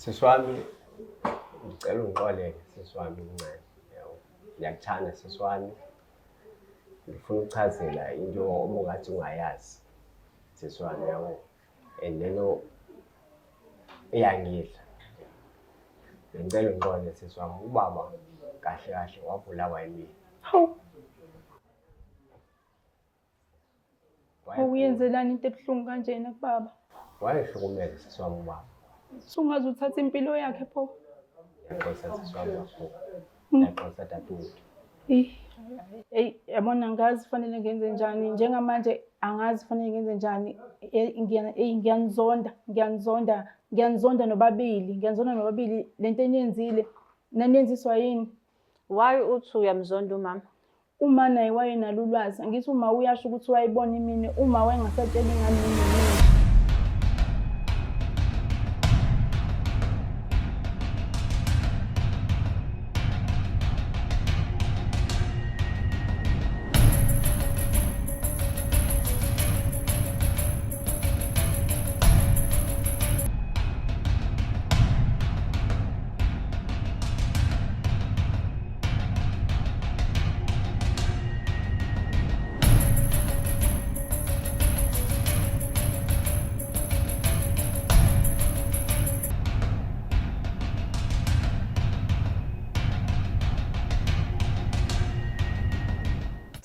Sisi wami, ngicela ungixolele sisi wami omncane, yabo. Ngiyakuthanda sisi wami. Ngifuna ukuchazela into obungathi ungayazi sisi wami, yabo. And lento iyangidla. Ngicela ungixolele sisi wami, ubaba kahle kahle wabulawa yimina. Hawu. Uyenzelani into ebuhlungu kanjena kubaba? Wayehlukumeza sisi wami ubaba. Sungaze uthathe impilo yakhe pho. Yaxolisa sisi wami kakhulu. Yaxolisa dadewethu. Yabona ngazi kufanele ngenze njani njengamanje angazi kufanele ngenze njani. Ngiyanizonda nobabili lento eniyenzile naniyenziswa yini? Why uthi uyamzonda umama? Uma naye wayenalo ulwazi angithi uma uyasho ukuthi wayibona imini uma wayengasatsheli ngani yini.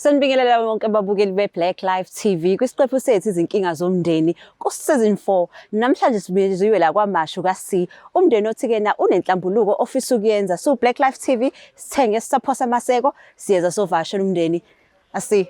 Sanibingelela wonke ababukeli beBlack Life TV kwisiqephu sethu izinkinga zomndeni ku-season 4. Namhlanje sibiziwe la kwaMashu kaC. Umndeni othi-kena unenhlambuluko ofisa ukuyenza. So Black Life TV sithenge sisaphosa amaseko siyeza sovashela umndeni. Asi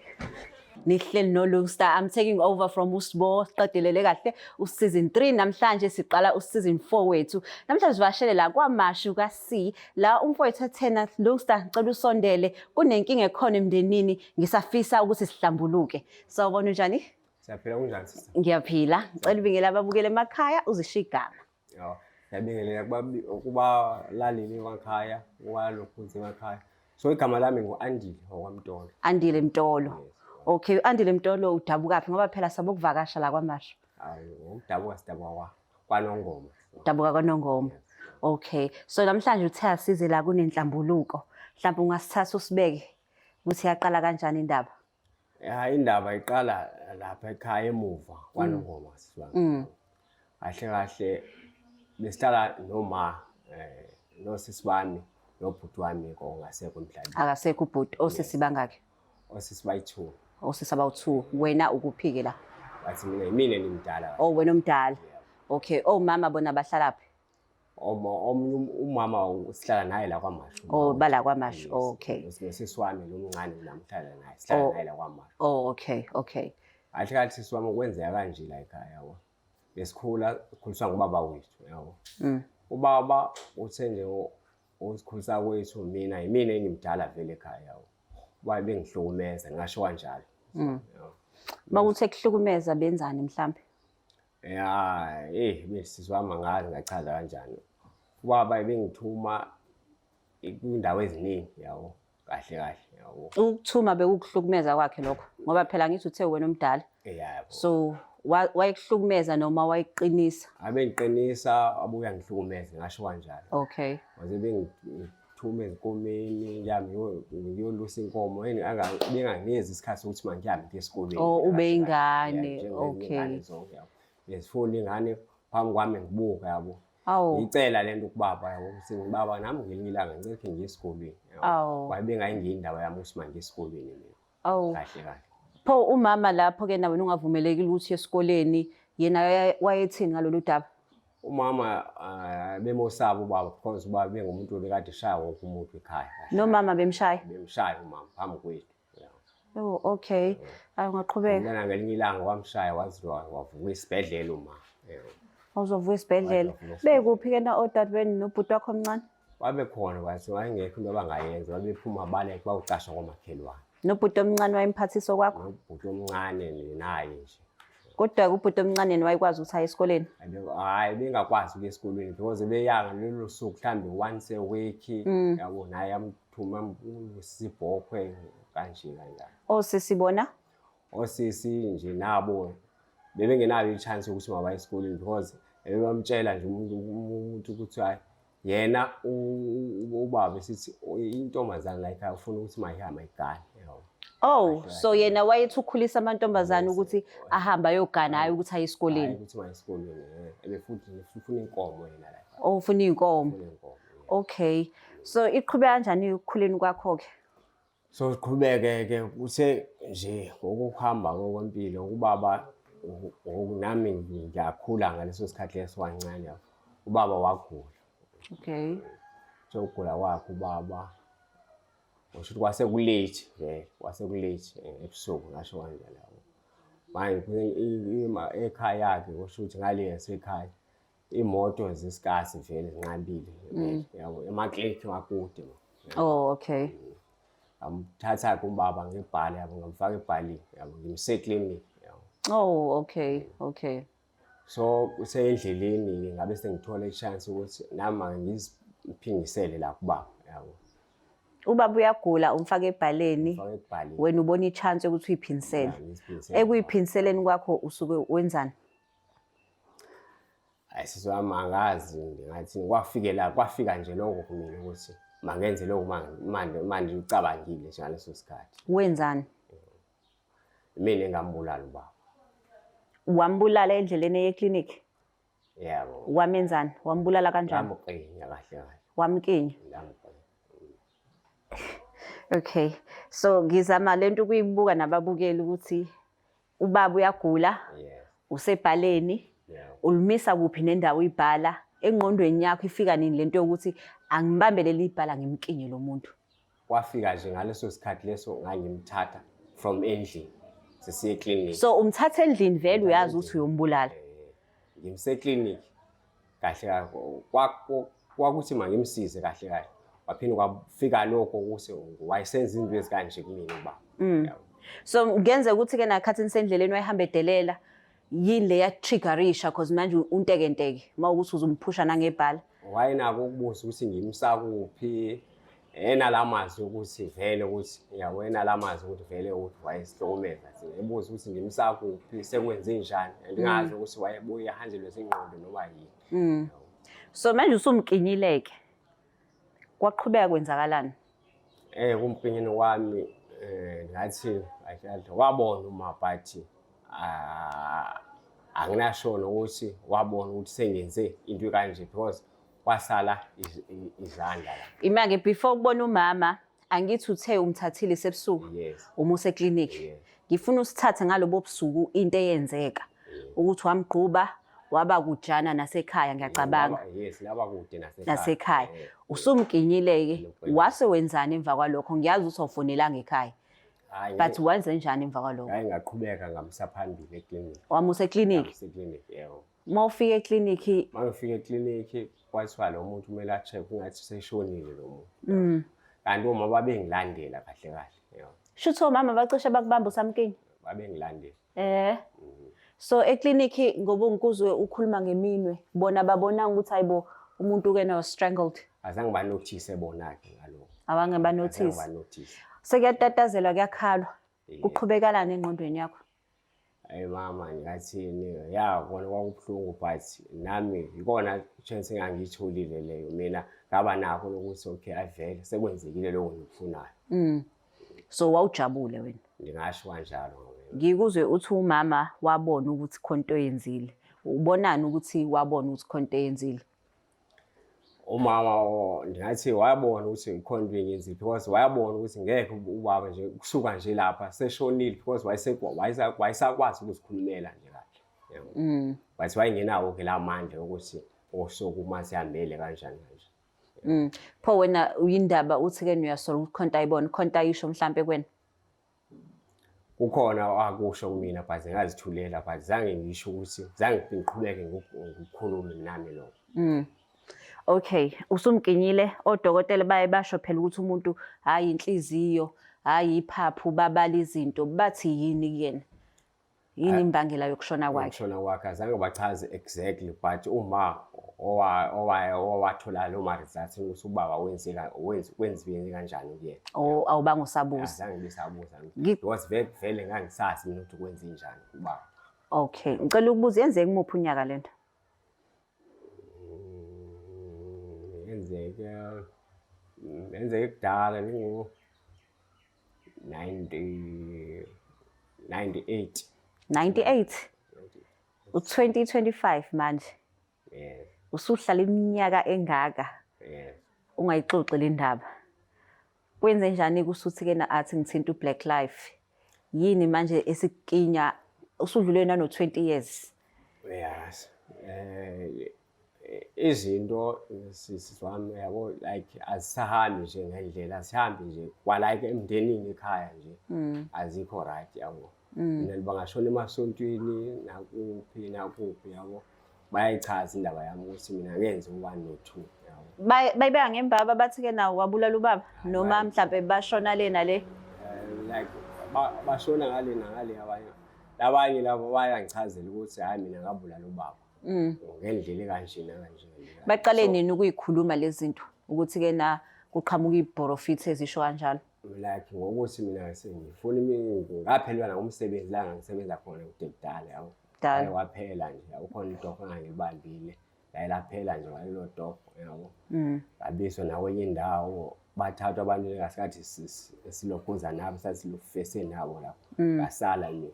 nihleli noLongstar. I'm taking over from uSibo. Siqedelele kahle useason 3 namhlanje siqala useason 4 wethu. Namhlanje sivashele la kwaMashu kaC. La umfowethu athena Longstar ngicela usondele kunenkinga ekhona emndenini ngisafisa ukuthi sihlambuluke. Sawubona njani? Siyaphila kunjani sisi? Ngiyaphila. Ngicela ubingela ababukele emakhaya uzisho igama. Yho, ngiyabingelela kuba laleli emakhaya, kwalokhuze emakhaya. So igama lami nguAndile wakwaMtolo. Andile Mtolo. Okay, Andile Mtolo udabukaphi ngoba phela sabokuvakasha la kwaMashu. Hayi, udabuka sidabuka kwaNongoma. Dabuka kwaNongoma. Okay. So namhlanje uthe asize la kunenhlambuluko. Mhlawumbe ungasithatha usibeke ukuthi yaqala kanjani indaba? Indaba iqala lapha ekhaya emuva kwaNongoma sisiwami. Kahle kahle besihlala noma nosisi bami nobhuti wami kongasekho emhlabeni. Akasekho ubhuti osisi bangaki? Osisi bayi-2. Osisi abawu-2. Wena ukuphike la? Bathi mina ngimdala. Oh wena umdala. Okay. Mama bona bahlalaphi? Umama usihlala naye la kwaMashu. Oh bala kwaMashu. Okay. Sisi wami lo mncane namhlanje naye sihlala naye la kwaMashu. Oh okay. Kahle kahle sisi wami kwenzeka kanje la ekhaya yabo. Besikhula sikhuliswa ngubaba wethu yabo. Ubaba uthe nje usikhulisa kwethu mina engimdala vele ekhaya yabo. Wabe ngihlukumeza ngasho kanjalo. Makuthe kuhlukumeza benzani mhlambe? Besisi wami ngazi ngachaza kanjani. Ubaba ebengithuma indawo eziningi yabo. Kahle kahle yabo. Ukuthuma bekuhlukumeza kwakhe lokho ngoba phela ngithi uthe wena umdala. Yebo. So wayekuhlukumeza noma wayiqinisa? Abengiqinisa abuya ngihlukumeza ngasho kanjalo. Okay. Waze bengithume ezinkomeni yami ngiyolusa inkomo benganginikeza isikhathi sokuthi mangihambe ngiye esikoleni. Ube ingane. Okay. Ngesifuna ingane phambi kwami ngibuka yabo. Ngicela lento kubaba yabo ukuthi ngibaba nami ngelinye ilanga ngicela ngiye esikoleni. Wayebengayingiyi indaba yami ukuthi manje esikoleni mina. Kahle kahle. Pho umama lapho ke nawe ungavumelekile ukuthi esikoleni yena wayethini ngalolu daba? Umama bemosaba ubaba because ubaba bengumuntu obekade eshaya wonke umuntu ekhaya. No mama bemshaya? Bemshaya umama phambi kwethu. Oh okay. Ungaqhubeka. Mina ngelinye ilanga wamshaya wavuka isibhedlela uma. Awuzovuka isibhedlela. Bekuphi ke na odadewenu nobhuti wakho omncane? Wabekhona bathi wayengekho into abangayenza babephuma baleke bawucasha kwamakhelwane. Nobhuti omncane wayemphathiso kwakho? Nobhuti omncane naye nje. Kodwa ubhuti omncane wayekwazi ukuthi aye esikoleni? Hayi bengakwazi ukuya esikoleni because beyanga lelo suku mhlambe once a week yabo naye amthuma usibhokhwe kanje kanjalo. Osisi bona? Osisi nje nabo bebengenayo ichance ukuthi mabaye esikoleni because Ebamtshela nje umuntu ukuthi hayi yena ubaba sithi intombazane la ekhaya ufuna ukuthi mayihamba igane. Oh, so yena wayethi ukhulisa amantombazane ukuthi ahamba ayogana hayi ukuthi aye esikoleni. Ukuthi maye esikoleni ebefuthi ufuna inkomo yena la. Oh, ufuna inkomo. Okay. So iqhubeka kanjani ukukhuleni kwakho ke? So siqhubeke kuthe nje ukuhamba kwempilo ubaba nami ngiyakhula ngaleso sikhathi leso kancane ubaba wagula. Okay. So ugula kwakhe ubaba usho kwase kulate kwase kulate ebusuku ngasho kanjalo. Manje ekhaya yakhe usho ukuthi ngale yasekhaya imoto zisikasi vele zinqabile yabo emaklinikhi wakude. Oh, okay. Amthatha kubaba ngebhali yabo ngamfaka ebhalini yabo ngimse clinic yabo. Oh, okay. Okay. So usendleleni ngabe sengithola ichance ukuthi nami ngiziphingisele la kubaba yabo. Ubaba uyagula umfaka ebhaleni wena ubona ichance ukuthi uyiphinisele. Ekuyiphinseleni kwakho usuke wenzani? Ayisizwami angazi ngathi kwafika nje lokho kumina ukuthi mangenze lokho manje ucabangile nje ngaleso sikhathi. Wenzani? Mina ngambulala ubaba. Wambulala endleleni yeclinic? Yebo. Wamenzani? Wambulala kanjani? Wamqinya kahle. Wamqinya? Okay. So ngizama lento kuyibuka nababukeli ukuthi ubaba uyagula. Usebhaleni. Ulumisa kuphi nendawo ibhala engqondweni yakho ifika nini lento yokuthi angibambe leli ibhala ngimkinye lo muntu? Wafika nje ngaleso sikhathi leso ngangimthatha from endlini sesiye clinic. So umthatha endlini vele uyazi ukuthi uyombulala? Ngimse clinic kahle kwakuthi mangimsize kahle. Waphinde kwafika lokho ukuthi wayesenza izinto ezikanje kumina ubaba. So ngenze ukuthi ke nakhathi nisendleleni wayihamba edelela yini le yatriggerisha because manje untekenteke mawukuthi uzumphusha nangebhala? Wayenako ukubuza ukuthi ngimsa kuphi enalamazi ukuthi vele ukuthi yawena lamazi ukuthi vele ukuthi wayesihlokomeza ebuza ukuthi ngimsa kuphi sekwenze njani andingazi ukuthi wayebuye ahanjelwe zingqondo noma yini. So manje usumkinyileke kwaqhubeka kwenzakalani? Kumpinyeni wami ngathi wabona umabhathi anginashona ukuthi wabona ukuthi sengenze into kanje because wasala izandla la. Imake before ubona umama angithi uthe umthathile sebusuku umuse eclinic. Ngifuna usithathe ngalobo busuku into eyenzeka ukuthi wamgquba waba kujana nasekhaya ngiyacabanga. Laba kude nasekhaya. Usumkinyileke wase wenzani emva kwalokho? Ngiyazi ukuthi awufonelanga ekhaya. But wenze njani emva kwalokho? Hayi ngaqhubeka ngamsaphambili eclinic. Wamuse eclinic? Eclinic yebo. Mawufika eclinic? Mangifika eclinic kwathiwa lo muntu kumele acheck ungathi seshonile lo muntu. Kanti uma babengilandela kahle yebo. Shutho mama bacishe bakubamba usamkinyi? Babengilandela. So eclinic ngoba ungikuzwe ukhuluma ngeminwe bona babona ukuthi hayibo umuntu ke was strangled. Azange ba notice bona ke ngalokho. Abange ba notice. Sekuyatatazela kuyakhalwa. Kuqhubekalana engqondweni yakho? Hayi mama ngathini kona kwakubhlungu but nami ikona chance engangitholile leyo mina ngaba nakho ukuthi okay avele sekwenzekile lokho ngikufunayo. So wawujabule wena? Ngingasho kanjalo. Ngikuzwe uthi umama wabona ukuthi khonto yenzile. Ubonani ukuthi wabona ukuthi khonto yenzile? Umama ngathi wayabona ukuthi ikhonto yenzile because wayabona ukuthi ngeke ubaba nje kusuka nje lapha seshonile because wayesakwazi ukuzikhulumela nje kahle. But wayengenawo ke la manje ukuthi osokuma sihambele kanjani kanje. Pho wena uyindaba uthi ke uyasola ukuthi khonto ayibona khonto ayisho mhlambe kwena? Kukhona akusho kumina but ngazithulela but zange ngisho ukuthi zange ngiqhubeke ngokukhuluma nami lokho. Okay, usumkinyile odokotela baye basho phela ukuthi umuntu hayi inhliziyo, hayi iphaphu babala izinto bathi yini kuyena? Yini imbangela yokushona kwakhe? Yokushona kwakhe azange bachaze exactly but uma owathola lo results ukuthi ubaba wenziwe kanjani kuyena. Oh awubanga usabuza. Azange bisabuza because vele ngangisazi mina ukuthi kwenze njani ubaba. Okay, ngicela ukubuza yenzeke umuphi unyaka lento? yenzeke kudala ningu 98. 98 u-2025 manje. Yes. Usuhlala iminyaka engaka Yes. ungayixoxi le ndaba. Kwenze njani kusuthi-ke athi ngithinta uBlack Life? Yini manje esikinya usudlule nano 20 years? Yes. Izinto siswami yabo like asisahambi nje ngendlela, asihambi nje kwalike emndenini ekhaya nje. Azikho right yabo. Mina bangashona emasontweni nakuphi yabo. Bayayichaza indaba yami ukuthi mina ngenze u1 no2 yabo. Bayibeka ngembaba bathi-ke nawo wabulala ubaba noma mhlambe bashona le nale? Like bashona ngale nangale abanye labo bayangichazela ukuthi hayi mina ngabulala ubaba. Ngendlela kanjena kanje. Baqale nini ukuyikhuluma lezi zinto ukuthi-ke na kuqhamuka ibhorofiti ezisho kanjalo? Like ngokuthi mina sengifuna ngaphelelwa ngomsebenzi la ngisebenza khona kudala yabo. Hayi waphela nje ukhona idokho engangibambile la laphela nje walelo dokho yabo. Abiswa nakwenye indawo bathatha abantu ngasikhathi silokhuza nabo sasilofese nabo lapho. Ngasala mina.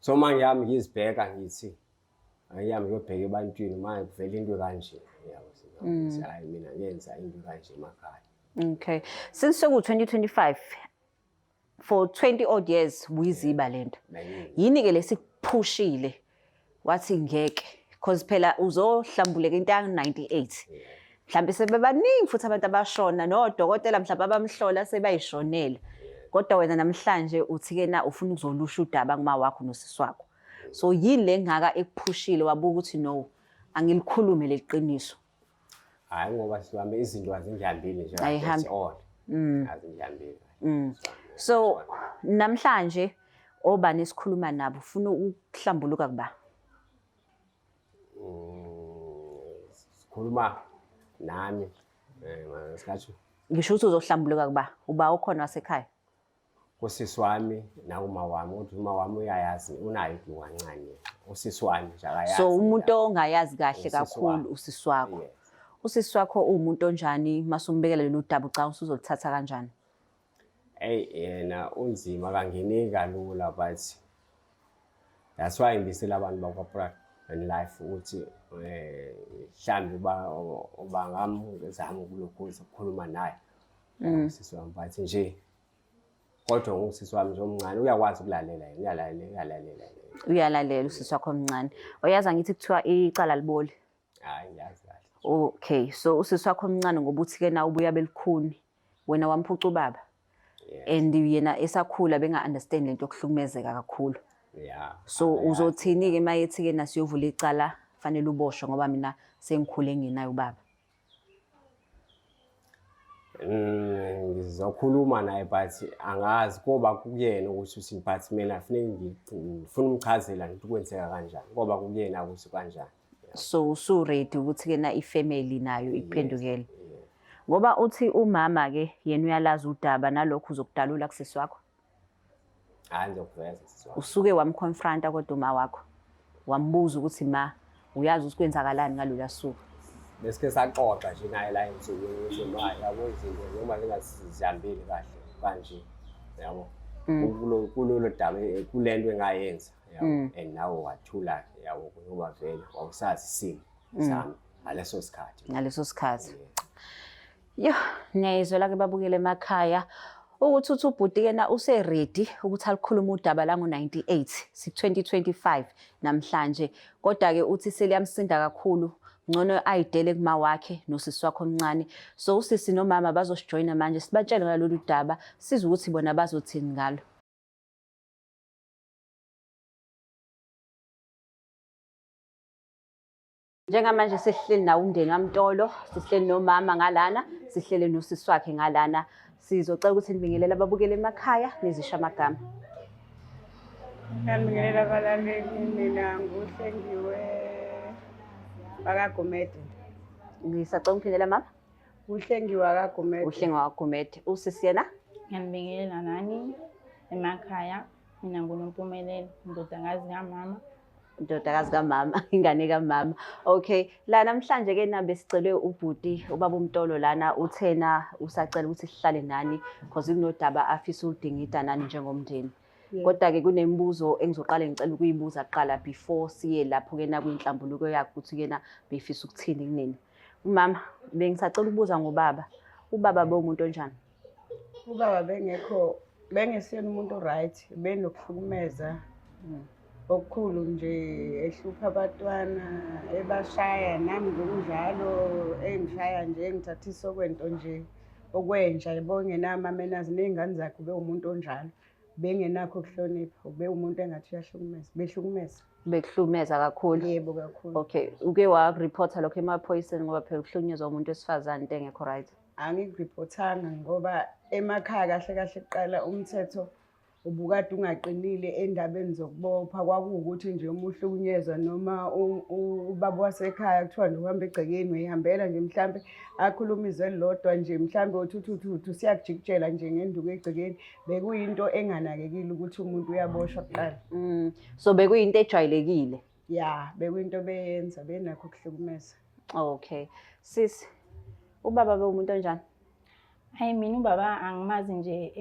So manje yami ngizibheka ngithi ayami ngiyobheka ebantwini manje kuvela into kanje yabo. Hayi mina ngenza into kanje emakhaya. Okay. Since soku 2025 for 20 odd years uyiziba lento. Yini ke lesikuphushile wathi ngeke because phela uzohlambuleka into yang98. Mhlambe sebebaningi futhi abantu abashona nodokotela mhlawumbe abamhlola sebayishonela. Kodwa wena namhlanje uthi-ke na ufuna ukuzolusha udaba kuma wakho nosisi wakho. So yini lengaka ekuphushile wabuka ukuthi no angilikhulume leqiniso? Hayi ngoba siwame izinto azingihambile nje Ayihambi. azingihambile. So namhlanje obani esikhuluma nabo ufuna ukuhlambuluka kuba? Sikhuluma nami ngasikhathi Ngisho ukuthi uzohlambuluka kuba uba ukhona wasekhaya? Usisi wami nauma wami uthi uma wami uyayazi unayo iduka kancane. Usisi wami nje akayazi. So umuntu ongayazi kahle kakhulu usisi wakho. Usisi wakho umuntu onjani masumbekela lelo daba uca usuzolithatha kanjani? Yena unzima kangeneki kalula but that's why ngibisela abantu bakwa and life ukuthi mhlambe bangazama ukukhuluma naye. Usisi wami but nje kodwa ngusisi wami nje omncane uyakwazi ukulalela yena Uyalalela usisi wakho omncane. Oyazi ngithi kuthiwa icala liboli. Hayi ngiyazi kahle. Okay, so usisi wakho omncane ngoba uthi-ke na ubuya belikhuni wena wamphuca ubaba. And yena esakhula benga understand lento yokuhlukumezeka kakhulu. Yeah. So uzothini-ke mayethi-ke nasiyovula icala fanele uboshwe ngoba mina sengikhule nginayo ubaba? Ngizokhuluma naye but angazi ngoba kuyena ukuthi uthini but mina ngifuna umchazela ukuthi kwenzeka kanjani ngoba kuyena ukuthi kanjani. So usu-ready ukuthi-ke na ifamily nayo ikuphendukele. Ngoba uthi umama-ke yena uyalazi udaba nalokho uzokudalula kusisi wakho? Hayi ngizokuveza sisi wakho. Usuke wamconfronta kodwa uma wakho wambuza ukuthi ma uyazi ukuthi kwenzakalani ngalolu suku? Besike saxoxa nje naye la ensukwini ukuthi ma yabo izinto noma zingazihambile kahle kanje yabo. Kulolo daba kulento engayenza yabo and nawo wathula yabo ngoba vele wawusazi isimo sami ngaleso sikhathi. Ngaleso sikhathi. Yo, ngiyayizwela-ke babukele emakhaya ukuthi uthi ubhuti-ke na use-ready ukuthi alikhulume udaba la ngo-98 si-2025 namhlanje. Kodwa-ke uthi seliyamsinda kakhulu ngcono ayidele kuma wakhe nosisi wakho omncane. So usisi nomama bazosijoyina manje sibatshele ngalolu daba siza ukuthi bona bazothini ngalo. Njengamanje sihleli nawo umndeni kaMtolo, sihleli nomama ngalana, sihleli nosisi wakhe ngalana. Sizocela ukuthi nibingelela ababukele emakhaya nezisho amagama. Ngibingelela abalaleli, mina nguHlengiwe kaGumede. Ngisacela ukuphindela mama. uHlengiwe kaGumede. uHlengiwe kaGumede. Usisi yena? Ngiyambingelela nani emakhaya. Mina nguNompumelelo, indodakazi kamama. Indodakazi kamama, ingane kamama. Okay, la namhlanje-ke nabe sicele ubhuti ubaba uMtolo lana uthena usacela ukuthi sihlale nani because kunodaba afisa uludingida nani njengomndeni. Kodwa-ke kunemibuzo engizoqala ngicela ukuyibuza kuqala before siye lapho-ke nakuyinhlambuluko yakho ukuthi-ke na befisa ukuthini kunini. Umama, bengisacela ukubuza ngobaba. Ubaba bewumuntu onjani? Ubaba bengesiyena umuntu right, benokuhlukumeza okukhulu nje, ehlupha abantwana, ebashaya, nami ngokunjalo, engishaya nje, engithatha isokwento nje, okwenja, engenamamenazi, ney'ngane zakhe bewumuntu onjalo. Bengenakho ukuhlonipha, bewumuntu engathi uyahlukumeza, behlukumeza. Bekuhlukumeza kakhulu? Yebo, kakhulu. Okay, uke wakuripotha lokho emaphoyiseni ngoba phela ukuhlukunyezwa umuntu wesifazane into engekho right? Angikuripothanga ngoba emakhaya kahle kahle kuqala umthetho ubukade ungaqinile endabeni zokubopha. Kwakuwukuthi nje uma uhlukunyezwa noma ubaba wasekhaya kuthiwa nje uhamba egcekeni uyihambela nje, mhlampe akhuluma izwi elilodwa nje, mhlampe uthuthuthu siyakujikijela nje ngenduku egcekeni. Bekuyinto enganakekile ukuthi umuntu uyaboshwa kuqala. So bekuyinto ejwayelekile? Ya, bekuyinto beyenza, benakho ukuhlukumeza. Okay. Sis, ubaba bewumuntu onjani? Hayi, mina ubaba angimazi nje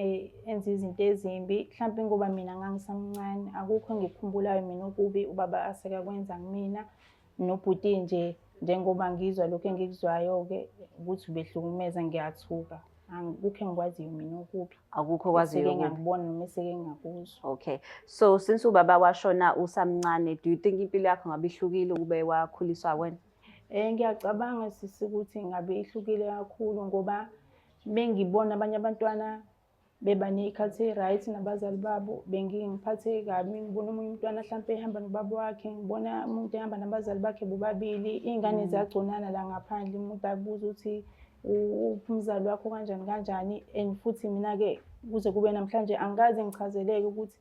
enza izinto ezimbi. Mhlawumbe ngoba mina ngangisamncane, akukho engikukhumbulayo mina okubi ubaba asekakwenza kumina. Nobhuti nje, njengoba ngizwa lokho engikuzwayo-ke ukuthi behlukumeza, ngiyathuka. Akukho engikwaziyo mina okubi. Akukho okwaziyo okubi? Ngakubona noma eseke ngakuzwa. Okay. So since ubaba washona usamncane, do you think impilo yakho ngabe ihlukile ukube wakhuliswa wena? Ngiyacabanga sisi ukuthi ngabe ihlukile kakhulu ngoba bengibona abanye abantwana beba ney'khathi e-right nabazali babo, bengingiphathe kabi. Ngibona omunye umntwana mhlampe ehamba nobaba wakhe, ngibona umuntu ehamba nabazali bakhe bobabili. Iy'ngane ziyagconana la ngaphandle, umuntu abuza ukuthi uphi umzali wakho kanjani kanjani. And futhi mina-ke kuze kube namhlanje angikaze ngichazeleke ukuthi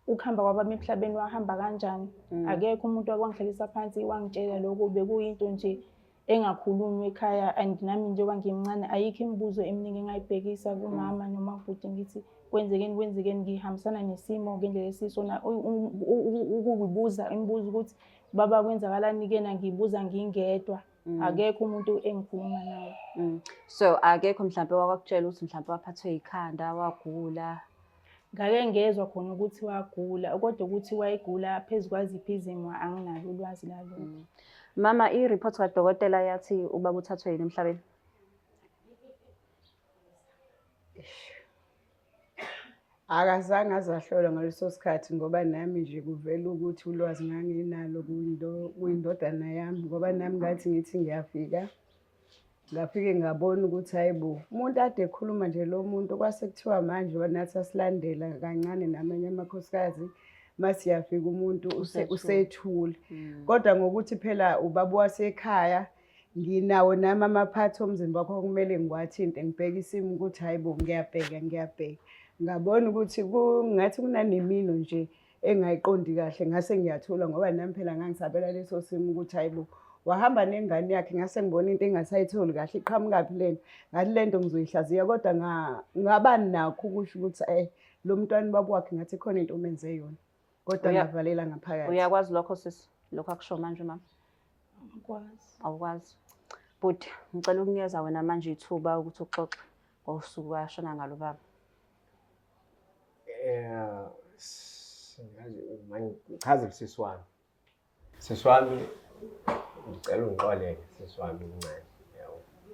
ukuhamba kwabami emhlabeni wahamba kanjani. Akekho umuntu okwangihlalisa phansi wangitshela lokho. Bekuyinto nje engakhulunywa ekhaya, and nami njengoba ngimncane ayikho imibuzo eminingi engayibhekisa kumama noma kubhuti ngithi kwenzekeni, ngihambisana nesimo ngendlela esisona. Ukuyibuza imibuzo ukuthi baba kwenzakalani kena, ngiyibuza ngingedwa. Akekho umuntu engikhuluma naye. So akekho mhlampe wakwakutshela ukuthi mhlampe waphathwe ikhanda, wagula? Ngake ngezwa khona ukuthi wagula, kodwa ukuthi wayegula phezu kwaziphi izimo anginalo ulwazi lalo. Mama, i-report kadokotela yathi ubaba uthathwe yini emhlabeni? Akazange azahlolwa ngaleso sikhathi ngoba nami nje kuvela ukuthi ulwazi nganginalo kuyindodana yami, ngoba nami ngathi ngithi ngiyafika, ngafike ngabona ukuthi hayi bo, umuntu ade ekhuluma nje lo muntu. Kwase kuthiwa manje nathi asilandela kancane namanye amakhosikazi, masiyafika umuntu usethule. Kodwa ngokuthi phela ubaba wasekhaya, nginawo nami amaphathi omzimba wakho kumele ngiwathinte, ngibheke isimo ukuthi hayi bo, ngiyabheka. Ngabona ukuthi ngathi kunanemino nje engayiqondi kahle, ngase ngiyathula ngoba nami phela ngangisabela leso simo ukuthi hayi bo, wahamba nengane yakhe. Ngase ngibona into engasayitholi kahle, iqhamukaphi lento, ngathi lento ngizoyihlaziya. Kodwa ngaba nakho ukusho ukuthi lo mntwana ubaba wakhe ngathi khona into omenze yona, kodwa ngavalela ngaphakathi. Uyakwazi lokho sisi, lokho akusho manje mama? Angikwazi. Awukwazi. But ngicela ukunikeza wena manje ithuba ukuthi uxoxe ngosuku washona ngalo baba. Ngichaze sisi wami. Sisi wami, ngicela ungixolele sisi wami omncane.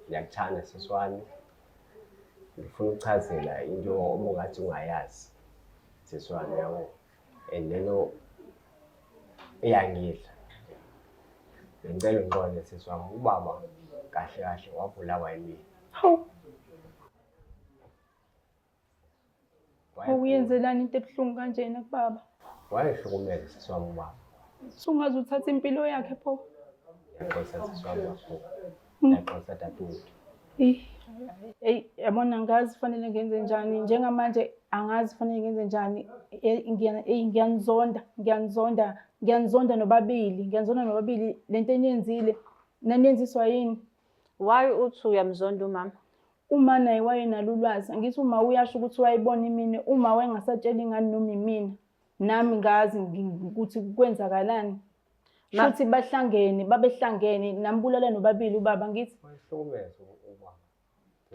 Ngiyakuthanda sisi wami. Ngifuna ukuchazela into obungathi ungayazi sisi wami, yabo. And lento iyangidla. Ngicela ungixolele sisi wami. Ubaba kahle kahle wabulawa yimina. Hawu. Uyenzelani into ebuhlungu kanjena kubaba? Wayehlukumeza sisi wami ubaba. Sungaze uthathe impilo yakhe pho? Yaqosa sisi wami kakhulu. Yaqosa dadewethu. Yabona ngazi fanele ngenze njani njengamanje, angazi fanele ngenze njani. Ngiyanizonda nobabili. Lento eniyenzile naniyenziswa yini? Why uthi uyamzonda umama? Uma naye wayenalo ulwazi, ngithi uma uyasho ukuthi wayibona imini, uma wayengasatshela ingane noma imina, nami ngazi ukuthi kwenzakalani. Shuthi babehlangene nambulala nobabili ubaba ngithi. Wayehlukumeza ubaba.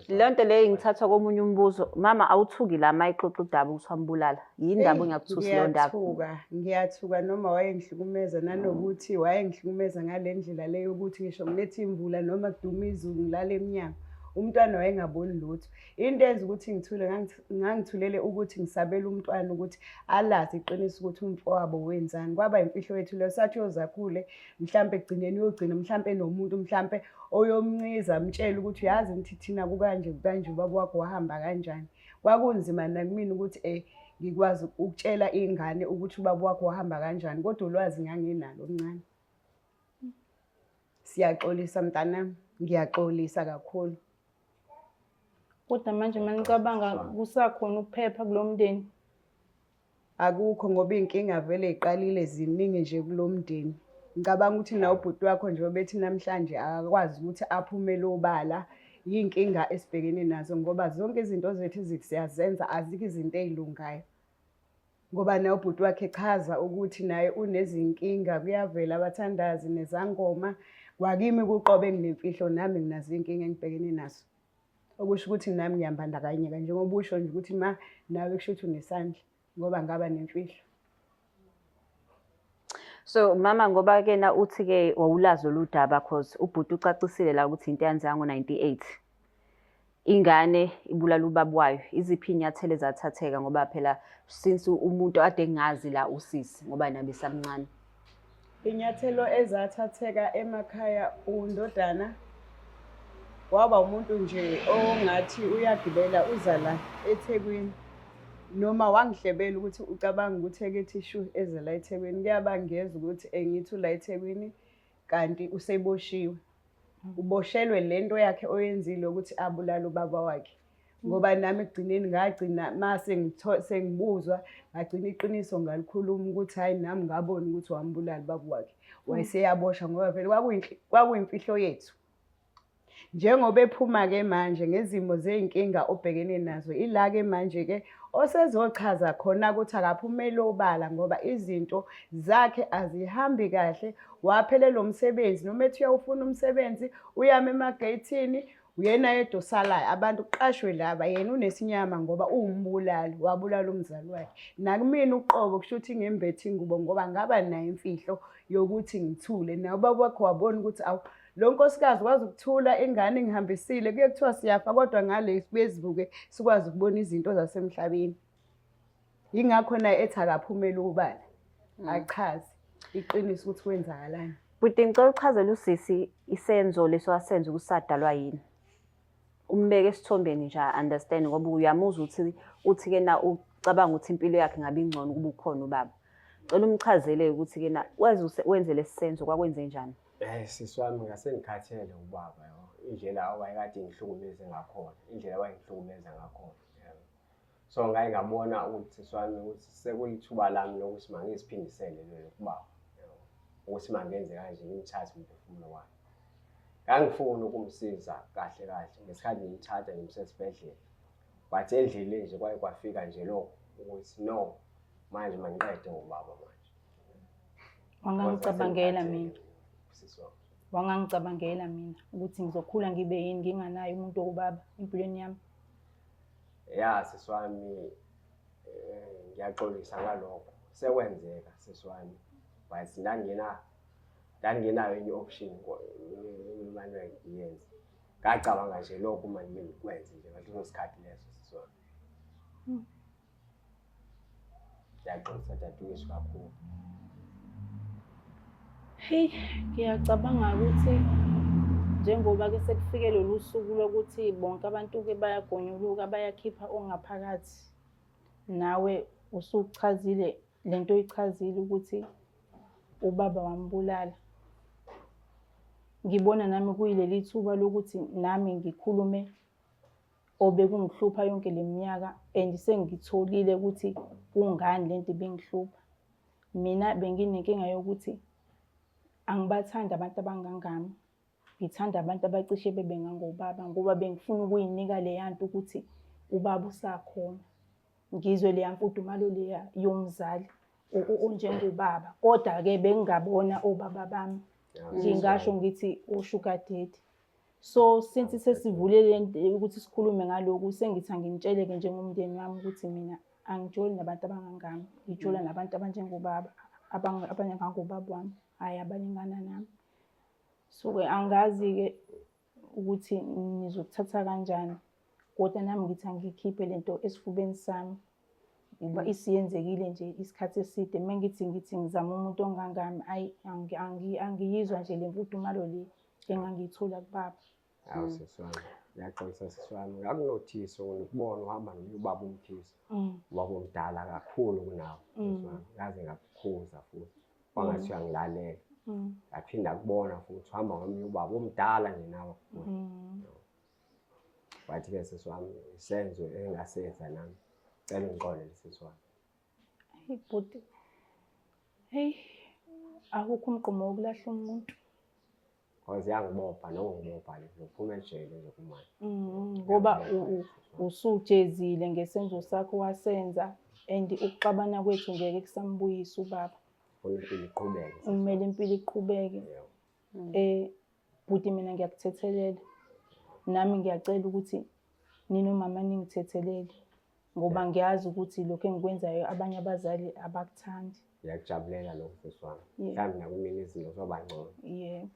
Le nto leyo ngithatha komunye umbuzo. Mama awuthuki la mayixoxa udaba ukuthi wambulala. Yini indaba engakuthusi leyo ndaba? Ngiyathuka noma wayengihlukumeza nanokuthi wayengihlukumeza ngale ndlela leyo ukuthi ngisho ngilethe imvula noma kuduma izulu ngilale emnyango. Umntwana wayengaboni lutho. Into enza ukuthi ngithule ngangithulele ukuthi ngisabela umntwana ukuthi alazi iqiniso ukuthi umfowabo wenzani. Kwaba imfihlo yethu leyo sathi yozakhule mhlambe egcineni uyogcina mhlambe nomuntu mhlambe oyomnciza amtshela ukuthi uyazi ngithi thina kukanje ubaba wakho wahamba kanjani. Kwakunzima nakumina ukuthi ngikwazi ukutshela ingane ukuthi ubaba wakho wahamba kanjani kodwa ulwazi nganginalo omncane. Siyaxolisa mntanami, ngiyaxolisa kakhulu. Kodwa manje manicabanga kusakhona ukuphepha kulomndeni. Akukho ngoba inkinga vele iqalile ziningi nje kulomndeni. Ngicabanga ukuthi nawe ubhuti wakho nje obethi namhlanje akakwazi ukuthi aphume lobala yinkinga esibhekene nazo ngoba zonke izinto zethu siyazenza azikho izinto ezilungayo. Ngoba nawe ubhuti wakhe echaza ukuthi naye unezinkinga kuyavela abathandazi nezangoma kwakimi kuqobe nginemfihlo nami nginazo inkinga engibhekene nazo. Okusho ukuthi nami ngiyambandakanyeka njengoba usho nje ukuthi nawe kusho ukuthi unesandla ngoba ngaba nemfihlo. So mama ngoba kena uthi ke wawulazo ludaba cause ubhuti ucacisile la ukuthi into eyenziwa ngo98 ingane ibulala ubaba wayo iziphi inyathelo ezathatheka ngoba phela since umuntu ade ngazi la usisi ngoba nabe samncane. Inyathelo ezathatheka emakhaya undodana waba umuntu nje ongathi uyagibela uza la eThekwini noma wangihlebela ukuthi ucabanga ukuthi ekethi ishu eze la eThekwini kuyabangeza ukuthi engithi la eThekwini kanti useboshiwe. Uboshelwe lento yakhe oyenzile ukuthi abulala ubaba wakhe. Ngoba nami ekugcineni ngagcina mase sengibuzwa ngagcina iqiniso ngalikhuluma ukuthi hayi nami ngabona ukuthi wambulala ubaba wakhe. Wayeseyabosha ngoba vele kwakuyimfihlo yethu. Njengoba ephuma ke manje ngezimo zeinkinga obhekene nazo ila ke manje ke osezochaza khona ukuthi akaphumele obala ngoba izinto zakhe azihambi kahle waphelelwa umsebenzi noma ethi uyawufuna umsebenzi uyama emageyithini uyena yedwa osalayo abantu uqashwe laba yena unesinyama ngoba uwumbulali wabulala umzali wakhe. Nakumina uqobo kusho ukuthi ngembethi ingubo ngoba ngaba nayo imfihlo yokuthi ngithule nawe ubaba wakho wabona ukuthi awu lo nkosikazi wazi ukuthula ingane ngihambisile kuye kuthiwa siyafa kodwa ngale sibezibuke sikwazi ukubona izinto zasemhlabeni. Yingakho naye ethi akaphumele ubala achaze iqiniso ukuthi kwenzakalani. Buti ngicela uchazele usisi isenzo leso asenza ukusadalwa yini. Umbeke esithombeni nje understand ngoba uyamuzwa uthi ke na ucabanga ukuthi impilo yakhe ngabe ingcono kuba ukhona ubaba. Cela umchazele ukuthi ke na wenze lesisenzo kwakwenze njani. Sisi wami ngasengikhathele ubaba indlela awayekade ngihlukumeze ngakhona indlela awayengihlukumeza ngakhona. So ngake ngabona ukuthi sisi wami ukuthi sekulithuba lami lokuthi mangiziphindisele lelo kubaba. Ukuthi mangenze kanje ngimthathe umphefumulo wakhe. Ngangifuna ukumsiza kahle ngesikhathi ngimthatha ngimsesibhedlela. But endleleni nje kwafika nje lokho ukuthi no manje mangiqede ngobaba manje. Wangangicabangela mina. Wangangicabangela mina ukuthi ngizokhula ngibe yini nginganayo umuntu wobaba empilweni yami. Ya sisi wami ngiyaxolisa ngalokho. Sekwenzeka sisi wami. But ndangenayo enye option manje ngiyenze. Ngacabanga nje lokho manje ngikwenze nje ngaleso sikhathi leso sisi wami. Ngiyaxolisa dadewethu kakhulu. Hey, ngiyacabanga ukuthi njengoba ke sekufike lolu suku lokuthi bonke abantu ke bayagonyuluka bayakhipha ongaphakathi. Nawe usuchazile lento oyichazile ukuthi ubaba wambulala. Ngibona nami kuyileli thuba lokuthi nami ngikhulume obekungihlupha yonke leminyaka and sengitholile ukuthi kungani lento bengihlupha. Mina benginenkinga yokuthi angibathandi abantu abangangami. Ngithanda abantu abacishe bebe ngangobaba ngoba bengifuna ukuyinika le yanto ukuthi ubaba usakhona. Ngizwe le yamfudumalo leya yomzali onjengobaba, kodwa-ke bengingabona obaba bami. Ngingasho ngithi o-sugar daddy. So since sesivulele ukuthi sikhulume ngalokhu, sengithi angimtshele-ke njengomndeni wami ukuthi mina angijoli nabantu abangangami, ngijola nabantu abanjengobaba, abangangobaba wami, hhayi abalingana nami. So-ke angazi-ke ukuthi nizokuthatha kanjani, kodwa nami ngithi angikhiphe lento esifubeni sami. Ngoba isiyenzekile nje isikhathi eside, uma ngithi ngizama umuntu ongangami, ayi angiyizwa nje le mfudumalo le engangiyithola kubaba. Hawu sisi wami, ngiyaxolisa sisi wami, ngakunothisa ukubona uhamba nomnye ubaba umphisa. Ubaba omdala kakhulu kunawe sisi wami, ngaze ngakukhuza futhi, wangathi uyangilalela. Ngaphinda kubona futhi uhamba nomnye ubaba omdala nje nawe. Wathi-ke sisi wami, isenzo engasenza nami, cela ungixolele sisi wami. Hayi bhuti, heyi, akukho umgqumo wokulahla umuntu. Cause yangibopha nokungibopha le nokuphuma ejele nje kumanje. Ngoba usujezile ngesenzo sakho wasenza, and ukuxabana kwethu ngeke kusambuyisa ubaba. Ufuna impilo iqhubeke. Kumele impilo iqhubeke. Bhuti mina ngiyakuthethelela, nami ngiyacela ukuthi ninomama ningithethelele, ngoba ngiyazi ukuthi lokho engikwenzayo abanye abazali abakuthandi. Ngiyakujabulela lokho sisi wami. Mhlawumbe nakumina izinto zoba ngcono. Yebo.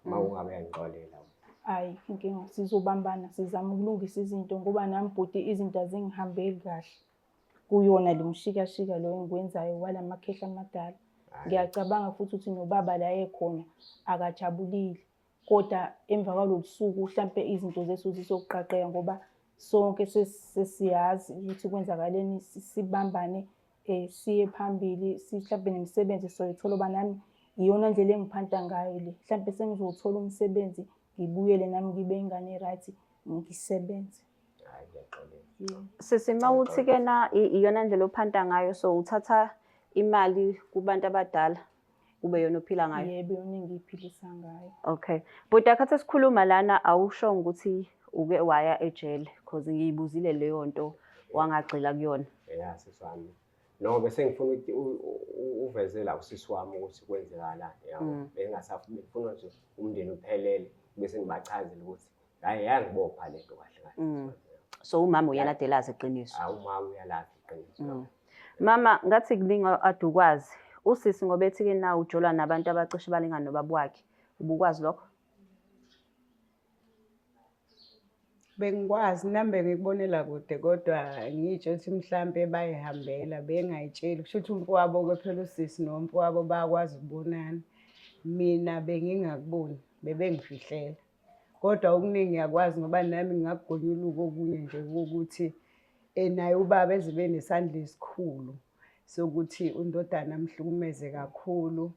Uma ungabe uyangixolela. Hhayi, inkinga sizobambana, sizama ukulungisa izinto, ngoba nami bhuti izinto azingihambeli kahle kuyona lo mshikashika lo engikwenzayo wala makhehla amadala. Ngiyacabanga futhi ukuthi nobaba la ekhona akajabulile, kodwa emva kwalolu suku mhlampe izinto zethu zizoqaqeka, ngoba sonke sesiyazi ukuthi kwenzakaleni, sibambane, siye phambili, mhlampe nemisebenzi soyithola. Ngoba nami iyona ndlela engiphanta ngayo le, mhlampe sengizothola umsebenzi ngibuyele nami ngibe ingane e-right, ngisebenze. Hayi, ngiyaxolisa. Sisi, uma uthi-ke na iyona ndlela ophanta ngayo, so uthatha imali kubantu abadala kube yona ophila ngayo? Yebo, yona engiyiphilisa ngayo. Okay. Bhuti, akhathi esikhuluma lana awushongo ukuthi uke waya ejele, because ngiyibuzile leyo nto wangagxila kuyona. Ya sisi wami. No, bese ngifuna ukuthi uvezela usisi wami ukuthi kwenzekalani, yabo. Ngifuna nje umndeni uphelele bese ngibachazela ukuthi hayi yangibopha lento kahle kahle. So umama uyaladelaza iqiniso? Hawu, umama uyalazi iqiniso. Mama, ngathi kuningi adukwazi. Usisi ngoba ethi-ke na ujola nabantu abacishe balingana nobaba wakhe, ubukwazi lokho? Bengikwazi nami bengikubonela kude, kodwa ngitsho ukuthi mhlampe bayihambela bengayitsheli. Kusho ukuthi umfowabo-ke phela usisi nomfowabo bayakwazi ukubonana. Mina bengingakuboni, bebengifihlela. Kodwa okuningi ngiyakwazi ngoba nami ngingakugonyuluka okunye nje ukuthi naye ubaba ezibe nesandla esikhulu sokuthi undodana amhlukumeze kakhulu.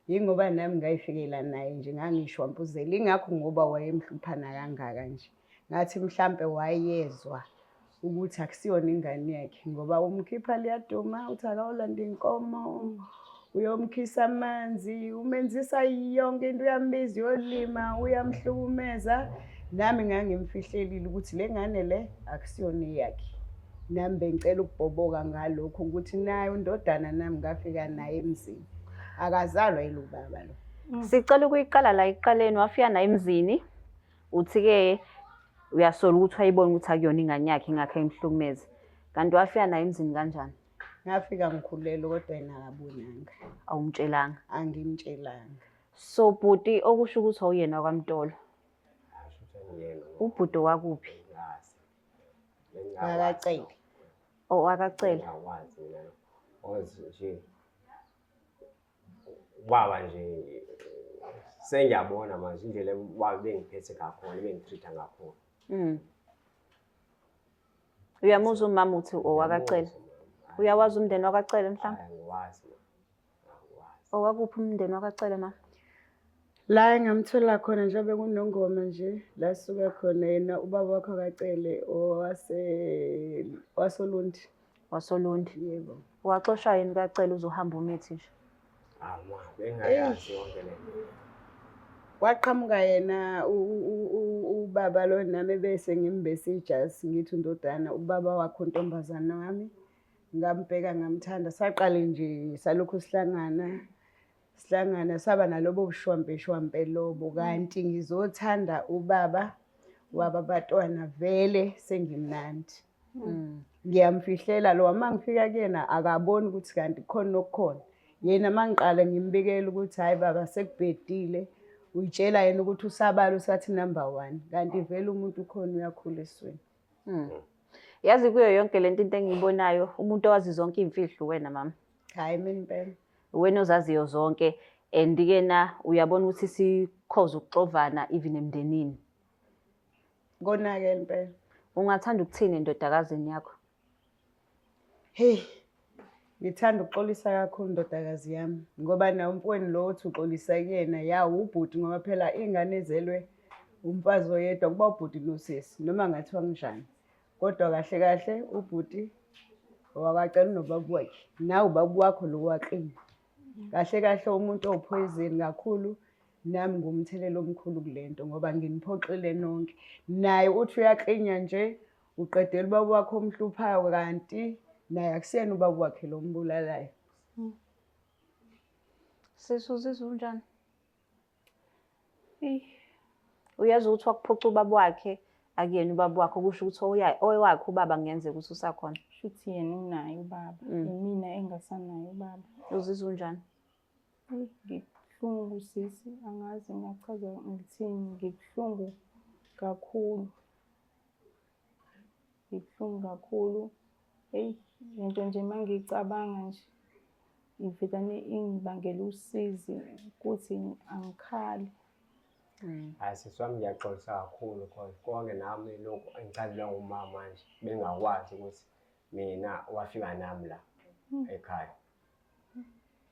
Yingoba nami ngayifikela naye nje ngangishwampuzela. Ingakho ngoba wayemhluphana kangaka nje. Ngathi mhlampe wayezwa ukuthi akusiyona ingane yakhe, ngoba umkhipha liyaduma, uthi akawulanda inkomo, uyomkhisa amanzi, umenzisa yonke into, uyambiza uyolima, uyamhlukumeza. Nami ngangimfihlelile ukuthi le ngane le akusiyona eyakhe. Nami bengicela ukubhoboka ngalokho ukuthi naye undodana nami ngafika naye emzini. Akazalwa yilo baba lo. Sicela ukuyiqala la ekuqaleni, wafika naye emzini, uthi-ke uyasola ukuthi wayibona ukuthi akuyona ingane yakhe ingakho emhlukumeze. Kanti wafika naye emzini kanjani? Ngafika ngikhulelwe kodwa yena akabonanga. Awumtshelanga? Angimtshelanga. So bhuti, okusho ukuthi awuyena kwaMtolo? Ubhuti wakuphi? Akacela. Oh, akacela. Ngiyakwazi mina ozi nje ubaba nje sengiyabona manje indlela ubaba bengiphethe ngakhona, bengitreat-a ngakhona. Uyamuzwa umama uthi owakacela? Uyawazi umndeni wakacela mhlawumbe? Angiwazi. Owakuphi umndeni wakacela ma? La engamthola khona njengoba kunongoma nje, la suka khona yena ubaba wakhe akacele waSolundi. WaSolundi. Yebo. Waxoshwa yini kacela uzohamba umithi nje? Ma, bengayazi yonke le nto. Waqhamuka yena ubaba lo nami bese ngimbese ijasi ngithi undodana ubaba wakho untombazana wami ngambheka ngamthanda. Saqale nje salokhu sihlangana saba nalobo bushwampe lobo, kanti ngizothanda ubaba waba batwana vele sengimnandi. Ngiyamfihlela lo, uma ngifika kuyena akaboni ukuthi kanti khona okukhona. Yena mangiqala ngimbikela ukuthi hayi baba sekubhedile, uyitshela yena ukuthi usabala usathi number 1, kanti vele umuntu ukhona uyakhula esweni. Yazi kuyo yonke lento into engiyibonayo, umuntu owazi zonke iy'mfihlo wena mama. Hayi mina impela. Wena ozaziyo zonke, and-ke na uyabona ukuthi sikhoze ukuxovana even emndenini. Konakele impela. Ungathanda ukuthini endodakazini yakho? Hey, ngithanda ukuxolisa kakhulu ndodakazi yami, ngoba nawe umfweni lo othi uxolisa kuyena yawo ubhuti, ngoba phela ingane ezelwe umfazi oyedwa kuba ubhuti nosisi noma ngathiwa njani. Kodwa kahle kahle ubhuti owakacela nobaba wakhe, nawe ubaba wakho lo waqina. Kahle kahle umuntu owuphoyizeni kakhulu, nami ngumthelela omkhulu kulento ngoba nginiphoxile nonke. Naye uthi uyaqinya nje, uqedela ubaba wakho omhluphayo, kanti naye akusiyena ubaba wakhe lo mbulalayo. Sizizwa unjani? Uyazi ukuthi wakuphuca ubaba wakhe akuyena ubaba wakho, kusho ukuthi owakhe ubaba kungenzeka ukuthi usakhona. Futhi yena unaye ubaba, yimina engasanayo ubaba. Uzizwa unjani? Ngibuhlungu sisi, angazi ngingachaza ngithini, ngibuhlungu kakhulu. Ngibuhlungu kakhulu. Lento nje mangicabanga nje ivelane ingibangela usizi ukuthi angikhali. Hayi sisi wami, ngiyaxolisa kakhulu because konke nami lokhu engichazelwa ngumama manje bengakwazi ukuthi mina wafika nami la ekhaya.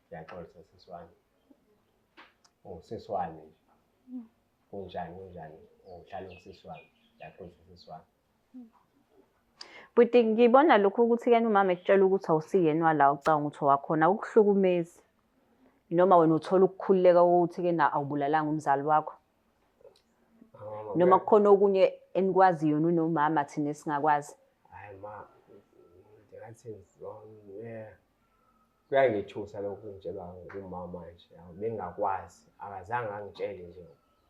Ngiyaxolisa sisi wami. Usisi wami nje. Unjani? Uhlala usisi wami. Ngiyaxolisa sisi wami. Buti ngibona lokho ukuthi-ke umama ekutshela ukuthi awusiyena wala ucabanga ukuthi wakhona ukuhlukumezi. Noma wena uthola ukukhululeka ukuthi-ke na awubulalanga umzali wakho. Noma kukhona okunye enikwaziyo nomama thina esingakwazi. Hayi ma, ngathi kuyangithusa lokhu ngitshelwa ngumama manje. Bengakwazi, akazange angitshele nje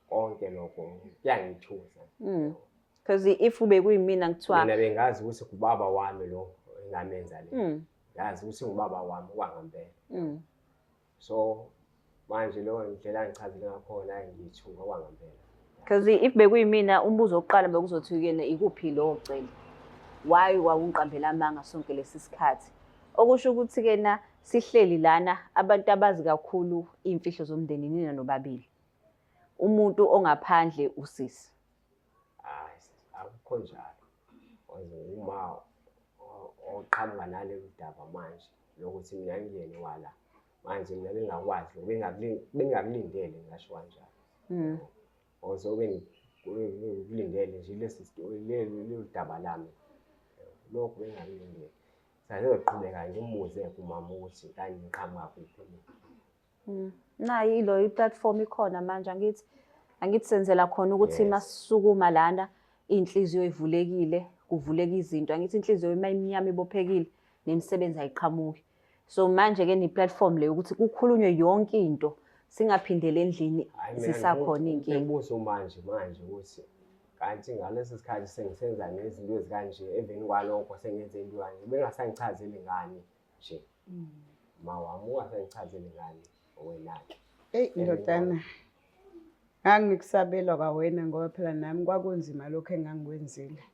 konke lokho. Kuyangithusa. Because if ube kuyimina kuthiwa mina bengazi ukuthi kubaba wami lo engamenza le. Yazi ukuthi ngubaba wami kwangempela. So manje lo ndlela ngichazile ngakhona ngithuka kwangempela. Because if bekuyimina umbuzo oqala bekuzothi kuyena ikuphi lo ocela. Why wawungiqambela amanga sonke lesi sikhathi? Okusho ukuthi-ke na sihleli lana abantu abazi kakhulu iy'mfihlo zomndeni nina nobabili. Umuntu ongaphandle usisi. Akukho njalo. Uma oqhamuka naleli daba manje lokuthi mina ngiyena wala manje mina bengakwazi, bengakulindele ngasho kanjalo. Also bengikulindele nje leli daba lami. Lokho bengakulindele. Sazoqhubeka ngimbuze kumama ukuthi kanti ngiqhamuka kuphi. Nayi ilo i-platform ikhona manje angithi senzela khona ukuthi masisukuma lana inhliziyo ivulekile, kuvuleka izinto. Angithi inhliziyo emayinyama ibophekile nemisebenzi ayiqhamuki. So manje ke ne-platform le ukuthi kukhulunywe yonke into singaphindele endlini sisakhona inkinga. Ngibuza manje ukuthi kanti ngalesi sikhathi sengisenza nezinto ezikanje, emveni kwalokho sengenze into kanje, bengasangichazeli ngani nje. Mawami ungasangichazeli ngani owenakhe. Ndodana, ngangikusabela kwawena ngoba phela nami kwakunzima lokho engangikwenzile.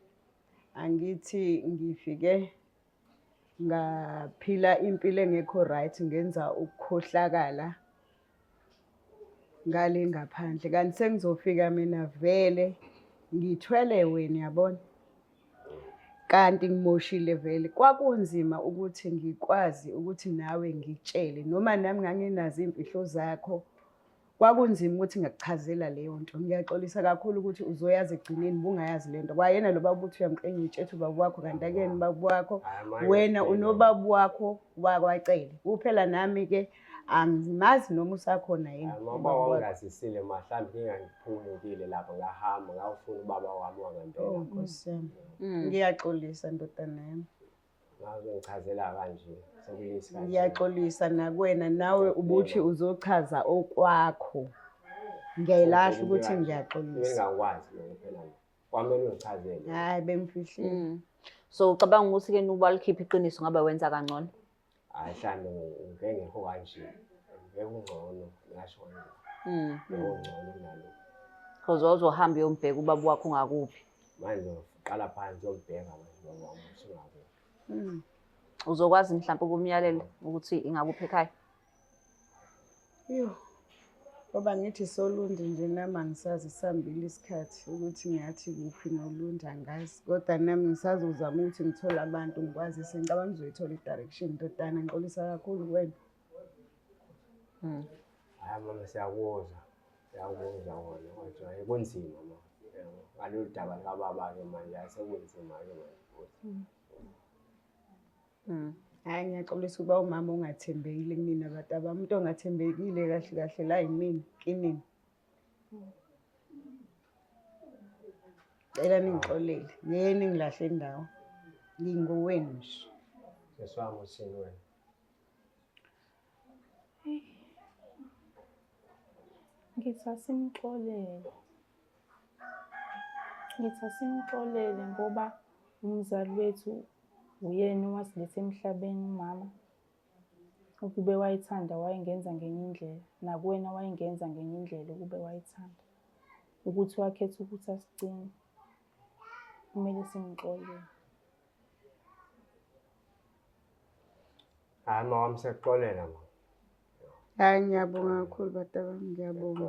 Angithi ngifike ngaphila impilo engekho right, ngenza ukukhohlakala ngale ngaphandle, kanti sengizofika mina vele ngithwele wena, yabona, kanti ngimoshile vele. Kwakunzima ukuthi ngikwazi ukuthi nawe ngikutshele, noma nami nganginazo iy'mfihlo zakho. Kwakunzima ukuthi ngakuchazela leyo nto. Ngiyaxolisa kakhulu ukuthi uzoyazi ekugcineni bungayazi lento. Kwayena lo baba uthi uyamqenya uyitshela ubaba wakho, kanti akuyena ubaba wakho. Wena unobaba wakho wakwacele. Kuphela nami-ke angimazi noma usakhona yini. Mama wangazisile mhlambe ngingangiphumukile lapho ngahamba ngawufuna ubaba wami wangempela. Nkosi yami. Ngiyaxolisa ndodana yami. Ngazongichazela kanje sekuyisi kanje. Ngiyaxolisa nakuwena nawe ubuthi uzochaza okwakho. Ngiyayilasha ukuthi ngiyaxolisa. Bengakwazi lokho phela. Kwamele ungichazele. Hayi bengifihliwe. So ucabanga ukuthi-ke nuba likhipha iqiniso ngabe wenza kangcono? Hayi mhlambe ngengekho kanje. Ngeke ungcono ngasho kanje. Ungcono kunalo. Because uzohamba uyombheka ubaba wakho ungakuphi. Manje uqala phansi uyobheka manje baba wami usungakuphi. Uzokwazi mhlawumbe ukumyalela ukuthi ingakuphi ekhaya? Yo. Ngoba ngithi solundi nje nami angisazi sihambile isikhathi ukuthi ngathi kuphi nolundi angazi. Kodwa nami ngisazozama ukuthi ngithole abantu ngikwazise ngicabanga ngizoyithola i-direction ndodana ngixolisa kakhulu kuwena. Hayi mama siyakuzwa. Siyakuzwa wona kodwa kunzima mama. Ngalolu daba likababa-ke manje asekunzima-ke manje. Hayi ngiyaxolisa ukuba umama ongathembekile kunina abantu abami. Umuntu ongathembekile kahle kahle la yimina kinini. Cela ningixolele. Ngeke ningilahle indawo. Ngingowenu nje. Seswami uthini wena? Ngithi asimxolele ngoba umzali wethu uyena owasiletha emhlabeni umama. Ukube wayithanda wayengenza ngenye indlela, nakuwena wayengenza ngenye indlela ukube wayithanda. Ukuthi wakhetha ukuthi asigcine. Kumele simxolele. Hayi mama wami siyakuxolela mama. Hayi ngiyabonga kakhulu bantu abami ngiyabonga.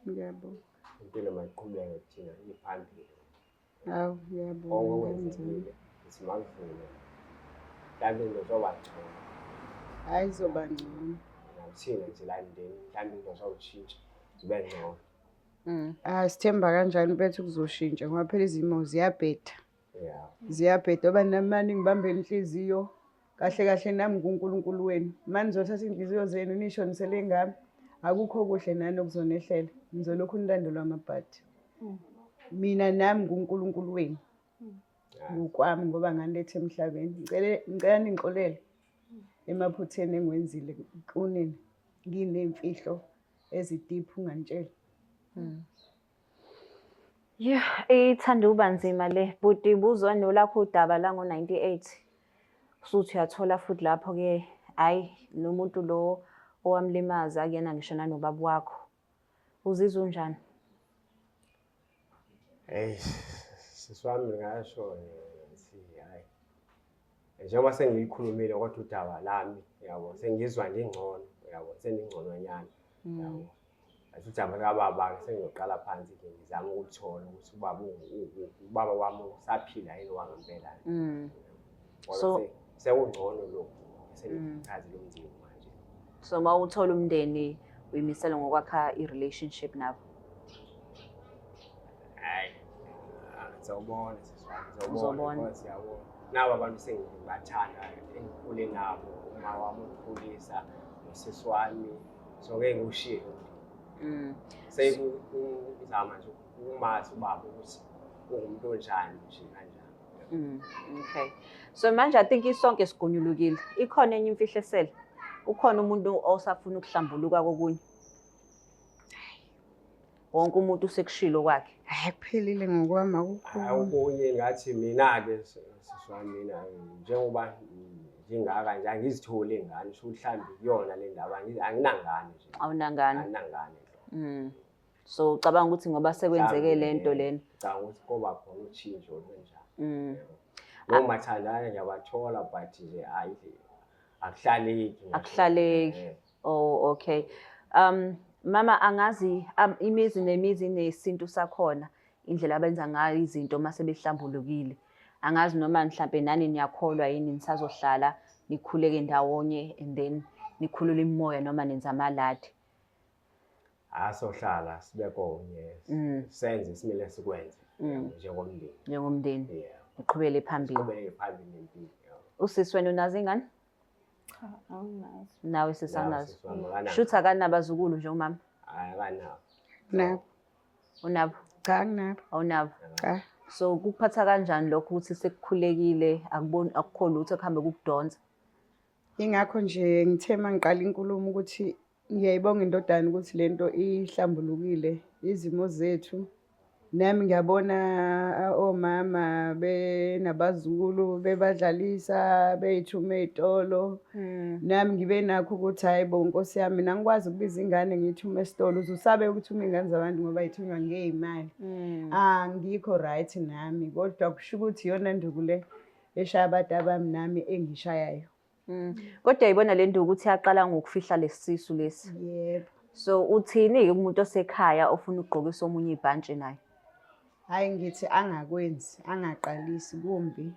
Ngiyabonga. Impilo mayiqhubeke kuthina iphambili. Hawu ngiyabonga kanjani. Simavule. Mhlawumbe into zoba ngcono. Hayi izoba ngcono. Nakuthina nje la endeni mhlawumbe into zowushintsha zibe ngcono. Sithemba kanjani bethu kuzoshintsha ngoba phela izimo ziyabheda. Yeah. Ziyabheda ngoba nami manje ngibambela inhliziyo. Kahle kahle nami kuNkulunkulu wenu. Manje nizothatha inhliziyo zenu nishonisele ngami. Akukho kuhle nani okuzonehlela. Nizolokhu nilandelwa amabhadi. Mina nami kuNkulunkulu wenu. Ngokwami ngoba nganilethe emhlabeni. Ngicela ningixolele emaphutheni engiwenzile kunini. Nginemfihlo ezidiphu ungantshela. Yeah, ithanda uba nzima le. Buti buzwa nolakho udaba la ngo98. Suthi uyathola futhi lapho-ke hayi lo muntu lo owamlimaza kuyena ngisho nanobaba wakho. Uzizwa unjani? Hey, siswami ngasho hayi. Njengoba sengilikhulumile kodwa udaba lami yabo sengizwa ngingcono yabo seningcononyana yabo. Asithamba kababa sengiyoqala phansi ke ngizama ukuthola ukuthi ubaba wami usaphila yini wangempela. So sekungcono lokho sengichazi lo mndeni manje. So mawuthola umndeni uyimisela ngokwakha i-relationship nabo. Hayi. Ngizobona siswami Uzobona. Siyabona. Nabo abantu sengibathanda engikhule nabo uma wami ukhulisa usisi wami so ngeke ngiwushiye. Sekuzama nje ukumazi ubaba ukuthi ungumuntu onjani nje kanjani. Okay. So manje I think isonke sigonyulukile. Ikhona enye imfihlo esele. Ukhona umuntu osafuna ukuhlambuluka kokunye. Wonke umuntu usekushilo kwakhe. Hayi kuphelile ngokwami akukho. Okunye ngathi mina-ke siswami mina njengoba ngingaka nje angizitholi ingane sho mhlambi kuyona le ndaba anginangane nje. Awunangane. Anginangane. So ucabanga ukuthi ngoba sekwenzeke lento lena. Ngicabanga ukuthi koba khona utshintsho olwenjalo. Noma thandana ngiyabathola but nje hayi akuhlaleki. Akuhlaleki. Oh okay. Mama angazi imizi nemizi nesintu sakhona indlela abenza ngayo izinto mase behlambulukile. Angazi noma mhlambe nani niyakholwa yini nisazohlala nikhuleke ndawonye and then nikhulule imimoya noma nenza amaladi. Asohlala sibe konye senze simile sikwenze njengomndeni. Njengomndeni. Yeah. Uqhubele phambili. Uqhubele phambili nempilo. Usisi wena unazo ingane? Cha, anginazo. Nawe sisanazo. Nawe Shutha akanabazukulu nje umama. Hayi akanabo. Nabo. Unabo? Cha nginabo. Awunabo? Cha. So kuphatha kanjani lokho ukuthi sekukhulekile akukho lutho kuhambe kukudonsa? Ingakho nje ngithe mangiqala inkulumo ukuthi ngiyayibonga indodana ukuthi lento ihlambulukile izimo zethu. Nami ngiyabona omama benabazukulu bebadlalisa beyithuma ey'tolo. Nami ngibe nakho ukuthi hayi bo Nkosi yami mina ngikwazi ukubiza ingane ngiyithume esitolo. Uzusabe ukuthuma iy'ngane zabantu ngoba yithunywa ngey'mali. Angikho right nami kodwa kusho ukuthi iyona nduku le eshaya abantu abami nami engishayayo. Kodwa yayibona le nduku ukuthi yaqala ngokufihla lesisu lesi. Yebo. So uthini-ke umuntu osekhaya ofuna ukugqokisa omunye ibhantshi naye? Hayi ngithi angakwenzi, angaqalisi kumbi.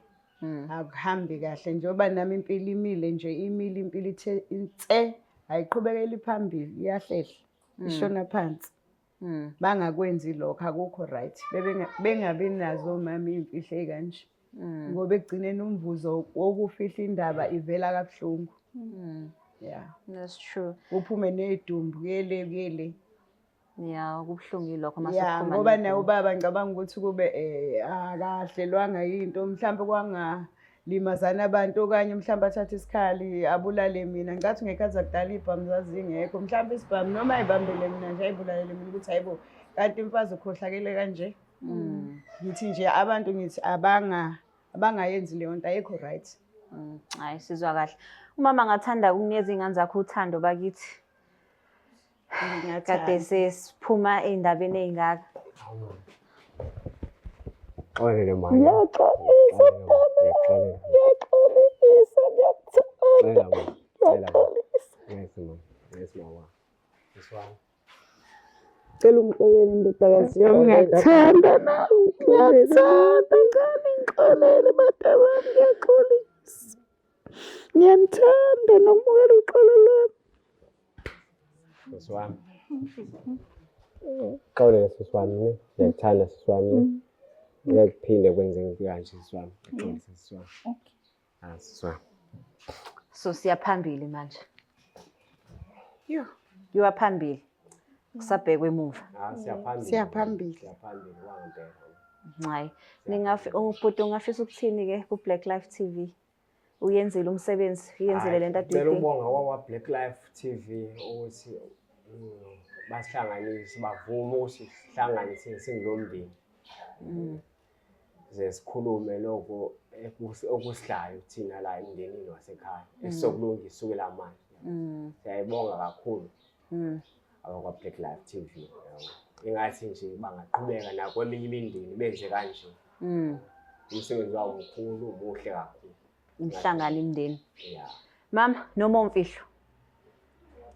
Akuhambi kahle njengoba nami impilo imile nje imile impilo ithe inse ayiqhubekeli phambili iyahlehla ishona phansi. Bangakwenzi lokho akukho right. Bengabi nazo mama iy'mfihlo ey'kanje. Ngoba ekugcineni umvuzo wokufihla indaba ivela kabuhlungu. Yeah. That's true. Uphume nedumbu kuyele. Yeah, kubuhlungu lokho mase Yeah, ngoba naye ubaba ngicabanga ukuthi kube akahlelwanga yinto mhlawumbe kwangalimazana abantu okanye mhlawumbe athathe isikhali abulale mina. Ngicathi ngekhathi zakudala ibhamu zazingekho mhlawumbe isibhamu noma ayibambele mina nje ayibulalele mina ukuthi hayibo kanti imfazi ukhohlakele kanje. Ngithi nje abantu ngithi abangayenzi leyo nto ayikho right. Hayi sizwa kahle. Umama ngathanda ukunikeza ingane zakho uthando bakithi. Kade sesiphuma ey'ndabeni ey'ngaka. Xolele manje. Ngiyaxolisa cela ungixolele indodakazi yami ngiyakuthanda nawe ngiyakuthanda ngane ngixolele badabami ngiyaxolisa ngiyanithanda nokumukela uxolo lwami. Sisi wami. Xolele sisi wami, ngiyakuthanda sisi wami. Ngiyakuphinde kwenzeke kanje sisi wami. Ngixolisa sisi wami. Okay. Sisi wami. So siyaphambili manje. Yo. Yiwaphambili. Kusabhekwe emuva. Siyaphambili. Siyaphambili. Siyaphambili wangempela. Hayi. Ubhuti ungafisa ukuthini-ke ku-Black Life TV? Uyenzile umsebenzi, uyenzile lento ade ngicela ukubonga kwawa Black Life TV ukuthi basihlanganise bavume ukuthi sihlanganise singomndeni. Ze sikhulume lokho okusihlayo thina la emndenini wasekhaya esizokulungisa kusukela manje. Siyayibonga kakhulu. Abakwa Black Life TV. Ingathi nje bangaqhubeka nakweminye imindeni benze kanje. Umsebenzi wabo mkhulu umuhle kakhulu. Imhlangano imndeni. Yeah. Mama noma umfihlo.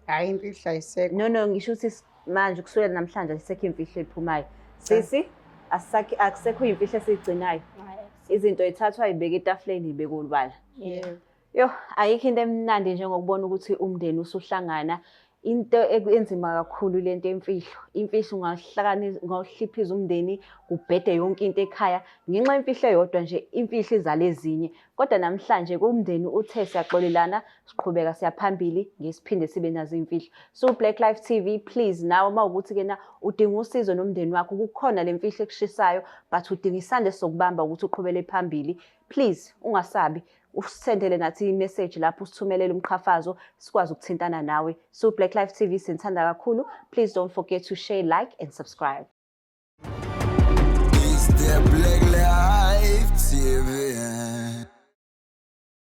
Hayi imfihlo ayisekho. No ngisho ukuthi manje kusukela namhlanje ayisekho imfihlo ephumayo. Sisi akusekho imfihlo esiyigcinayo. Izinto ethathwa ibeka etafuleni ibeka olubala. Yebo. Yo ayikho into emnandi njengokubona ukuthi umndeni usuhlangana. Into enzima kakhulu lento yemfihlo. Imfihlo ungahliphiza umndeni kubhede yonke into ekhaya ngenxa yemfihlo eyodwa nje imfihlo izala ezinye. Kodwa namhlanje kumndeni uthe siyaxolelana siqhubeka siyaphambili ngesiphinde sibe nazo imfihlo. So Black Life TV please nawe mawukuthi kena udinga usizo nomndeni wakho kukhona lemfihlo ekushisayo but udinga isandla sokubamba ukuthi uqhubele phambili. Please ungasabi. Usendele nathi i-message lapho usithumelele umqhafazo sikwazi ukuthintana nawe. So Black Life TV sinthanda kakhulu. Please don't forget to share, like and subscribe. It's the Black Life TV.